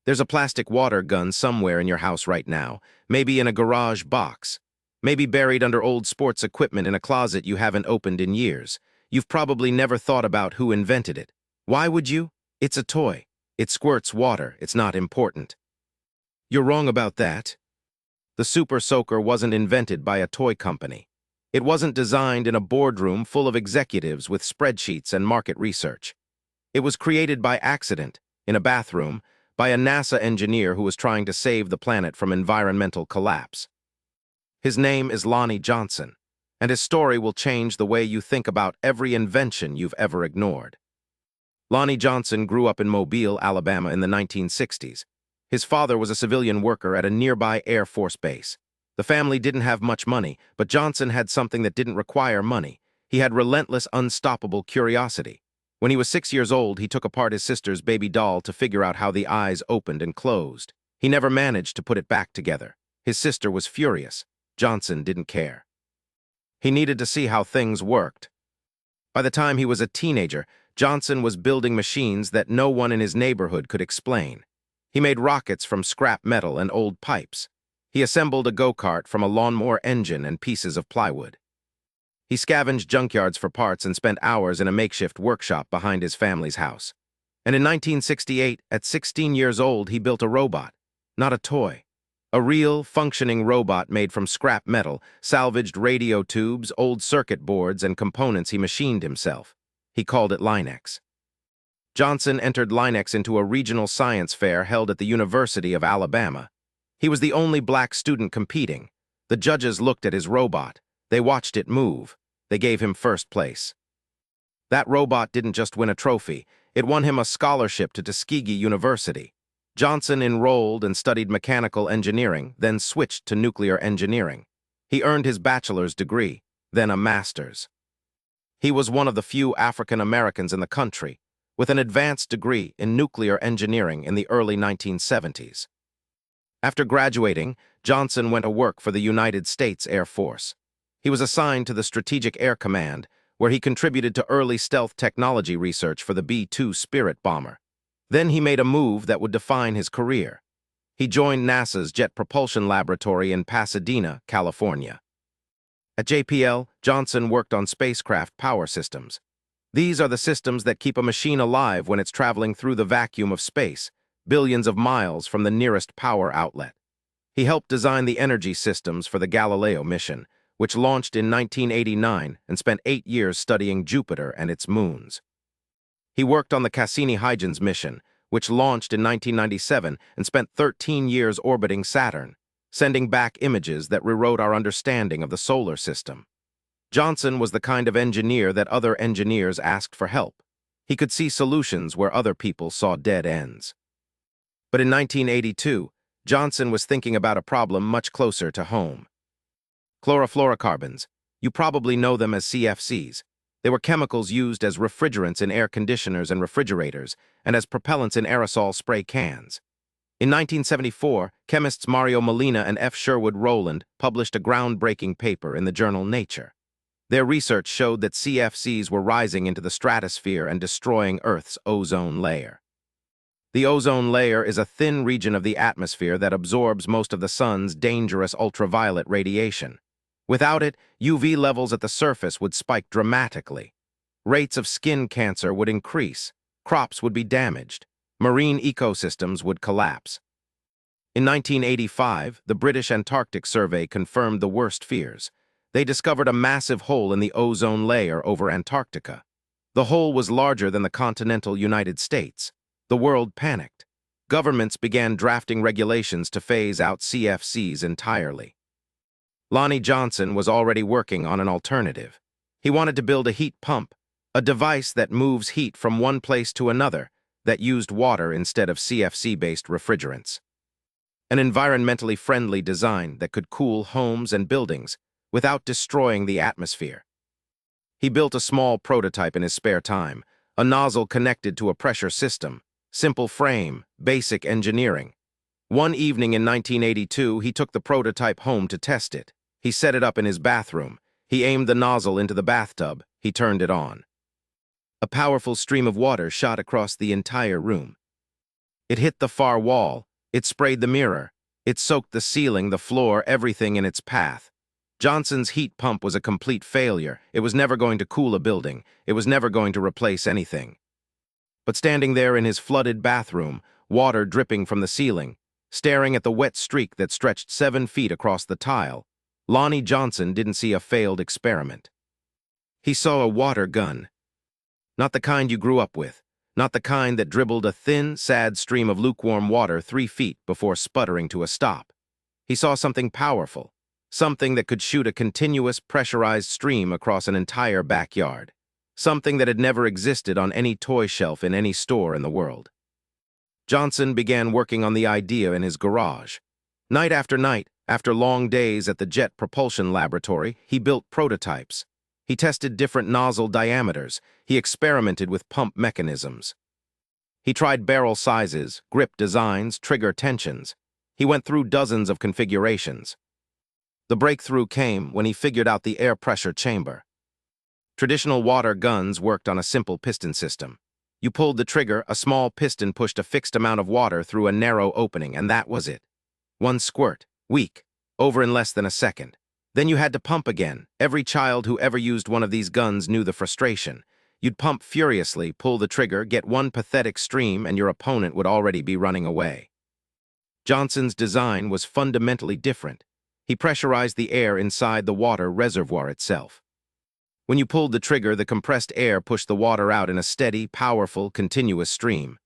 There's a plastic water gun somewhere in your house right now, maybe in a garage box, maybe buried under old sports equipment in a closet you haven't opened in years. You've probably never thought about who invented it. Why would you? It's a toy. It squirts water. It's not important. You're wrong about that. The Super Soaker wasn't invented by a toy company. It wasn't designed in a boardroom full of executives with spreadsheets and market research. It was created by accident, in a bathroom, by a NASA engineer who was trying to save the planet from environmental collapse. His name is Lonnie Johnson, and his story will change the way you think about every invention you've ever ignored. Lonnie Johnson grew up in Mobile, Alabama in the 1960s. His father was a civilian worker at a nearby Air Force base. The family didn't have much money, but Johnson had something that didn't require money. He had relentless, unstoppable curiosity. When he was 6 years old, he took apart his sister's baby doll to figure out how the eyes opened and closed. He never managed to put it back together. His sister was furious. Johnson didn't care. He needed to see how things worked. By the time he was a teenager, Johnson was building machines that no one in his neighborhood could explain. He made rockets from scrap metal and old pipes. He assembled a go-kart from a lawnmower engine and pieces of plywood. He scavenged junkyards for parts and spent hours in a makeshift workshop behind his family's house. And in 1968, at 16 years old, he built a robot, not a toy. A real, functioning robot made from scrap metal, salvaged radio tubes, old circuit boards, and components he machined himself. He called it Linex. Johnson entered Linex into a regional science fair held at the University of Alabama. He was the only black student competing. The judges looked at his robot. They watched it move. They gave him first place. That robot didn't just win a trophy. It won him a scholarship to Tuskegee University. Johnson enrolled and studied mechanical engineering, then switched to nuclear engineering. He earned his bachelor's degree, then a master's. He was one of the few African Americans in the country with an advanced degree in nuclear engineering in the early 1970s. After graduating, Johnson went to work for the United States Air Force. He was assigned to the Strategic Air Command, where he contributed to early stealth technology research for the B-2 Spirit bomber. Then he made a move that would define his career. He joined NASA's Jet Propulsion Laboratory in Pasadena, California. At JPL, Johnson worked on spacecraft power systems. These are the systems that keep a machine alive when it's traveling through the vacuum of space, billions of miles from the nearest power outlet. He helped design the energy systems for the Galileo mission, which launched in 1989 and spent 8 years studying Jupiter and its moons. He worked on the Cassini-Huygens mission, which launched in 1997 and spent 13 years orbiting Saturn, sending back images that rewrote our understanding of the solar system. Johnson was the kind of engineer that other engineers asked for help. He could see solutions where other people saw dead ends. But in 1982, Johnson was thinking about a problem much closer to home. Chlorofluorocarbons. You probably know them as CFCs. They were chemicals used as refrigerants in air conditioners and refrigerators, and as propellants in aerosol spray cans. In 1974, chemists Mario Molina and F. Sherwood Rowland published a groundbreaking paper in the journal Nature. Their research showed that CFCs were rising into the stratosphere and destroying Earth's ozone layer. The ozone layer is a thin region of the atmosphere that absorbs most of the sun's dangerous ultraviolet radiation. Without it, UV levels at the surface would spike dramatically. Rates of skin cancer would increase, crops would be damaged, marine ecosystems would collapse. In 1985, the British Antarctic Survey confirmed the worst fears. They discovered a massive hole in the ozone layer over Antarctica. The hole was larger than the continental United States. The world panicked. Governments began drafting regulations to phase out CFCs entirely. Lonnie Johnson was already working on an alternative. He wanted to build a heat pump, a device that moves heat from one place to another, that used water instead of CFC-based refrigerants. An environmentally friendly design that could cool homes and buildings without destroying the atmosphere. He built a small prototype in his spare time, a nozzle connected to a pressure system, simple frame, basic engineering. One evening in 1982, he took the prototype home to test it. He set it up in his bathroom. He aimed the nozzle into the bathtub. He turned it on. A powerful stream of water shot across the entire room. It hit the far wall. It sprayed the mirror. It soaked the ceiling, the floor, everything in its path. Johnson's heat pump was a complete failure. It was never going to cool a building. It was never going to replace anything. But standing there in his flooded bathroom, water dripping from the ceiling, staring at the wet streak that stretched 7 feet across the tile, Lonnie Johnson didn't see a failed experiment. He saw a water gun. Not the kind you grew up with. Not the kind that dribbled a thin, sad stream of lukewarm water 3 feet before sputtering to a stop. He saw something powerful. Something that could shoot a continuous, pressurized stream across an entire backyard. Something that had never existed on any toy shelf in any store in the world. Johnson began working on the idea in his garage. Night, after long days at the Jet Propulsion Laboratory, he built prototypes. He tested different nozzle diameters. He experimented with pump mechanisms. He tried barrel sizes, grip designs, trigger tensions. He went through dozens of configurations. The breakthrough came when he figured out the air pressure chamber. Traditional water guns worked on a simple piston system. You pulled the trigger, a small piston pushed a fixed amount of water through a narrow opening, and that was it. One squirt, weak, over in less than a second. Then you had to pump again. Every child who ever used one of these guns knew the frustration. You'd pump furiously, pull the trigger, get one pathetic stream, and your opponent would already be running away. Johnson's design was fundamentally different. He pressurized the air inside the water reservoir itself. When you pulled the trigger, the compressed air pushed the water out in a steady, powerful, continuous stream.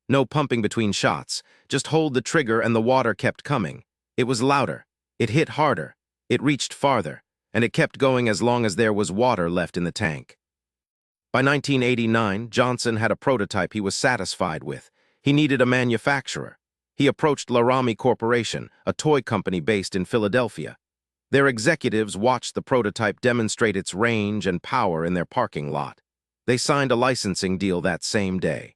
No pumping between shots. Just hold the trigger and the water kept coming. It was louder. It hit harder. It reached farther. And it kept going as long as there was water left in the tank. By 1989, Johnson had a prototype he was satisfied with. He needed a manufacturer. He approached Laramie Corporation, a toy company based in Philadelphia. Their executives watched the prototype demonstrate its range and power in their parking lot. They signed a licensing deal that same day.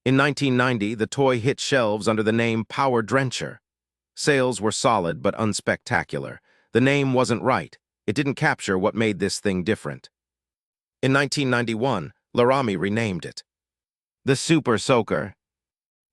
In 1990, the toy hit shelves under the name Power Drencher. Sales were solid but unspectacular. The name wasn't right. It didn't capture what made this thing different. In 1991, Laramie renamed it the Super Soaker.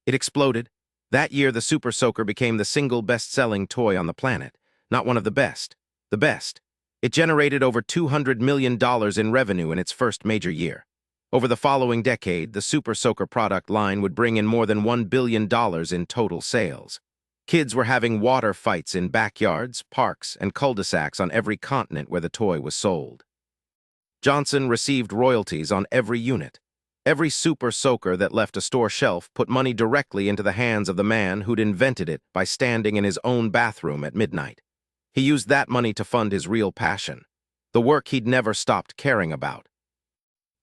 It exploded. That year, the Super Soaker became the single best-selling toy on the planet. Not one of the best. The best. It generated over $200 million in revenue in its first major year. Over the following decade, the Super Soaker product line would bring in more than $1 billion in total sales. Kids were having water fights in backyards, parks, and cul-de-sacs on every continent where the toy was sold. Johnson received royalties on every unit. Every Super Soaker that left a store shelf put money directly into the hands of the man who'd invented it by standing in his own bathroom at midnight. He used that money to fund his real passion, the work he'd never stopped caring about.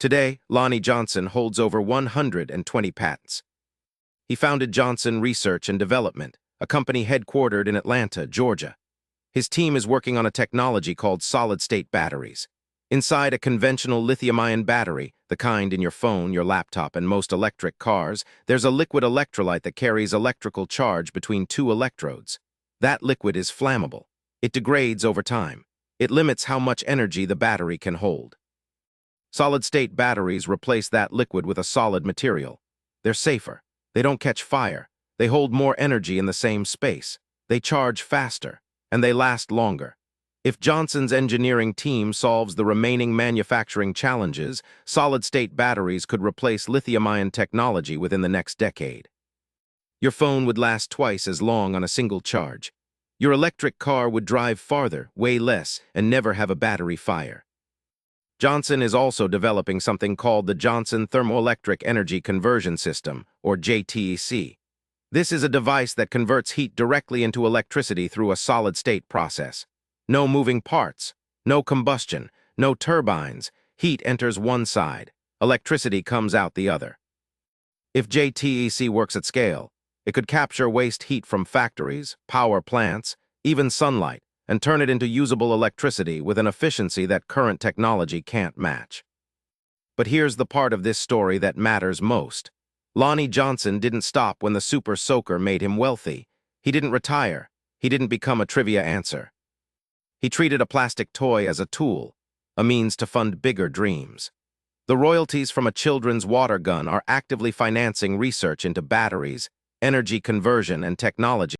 Today, Lonnie Johnson holds over 120 patents. He founded Johnson Research and Development, a company headquartered in Atlanta, Georgia. His team is working on a technology called solid-state batteries. Inside a conventional lithium-ion battery, the kind in your phone, your laptop, and most electric cars, there's a liquid electrolyte that carries electrical charge between two electrodes. That liquid is flammable. It degrades over time. It limits how much energy the battery can hold. Solid-state batteries replace that liquid with a solid material. They're safer. They don't catch fire. They hold more energy in the same space. They charge faster. And they last longer. If Johnson's engineering team solves the remaining manufacturing challenges, solid-state batteries could replace lithium-ion technology within the next decade. Your phone would last twice as long on a single charge. Your electric car would drive farther, weigh less, and never have a battery fire. Johnson is also developing something called the Johnson Thermoelectric Energy Conversion System, or JTEC. This is a device that converts heat directly into electricity through a solid-state process. No moving parts, no combustion, no turbines. Heat enters one side, electricity comes out the other. If JTEC works at scale, it could capture waste heat from factories, power plants, even sunlight, and turn it into usable electricity with an efficiency that current technology can't match. But here's the part of this story that matters most. Lonnie Johnson didn't stop when the Super Soaker made him wealthy. He didn't retire. He didn't become a trivia answer. He treated a plastic toy as a tool, a means to fund bigger dreams. The royalties from a children's water gun are actively financing research into batteries, energy conversion, and technology.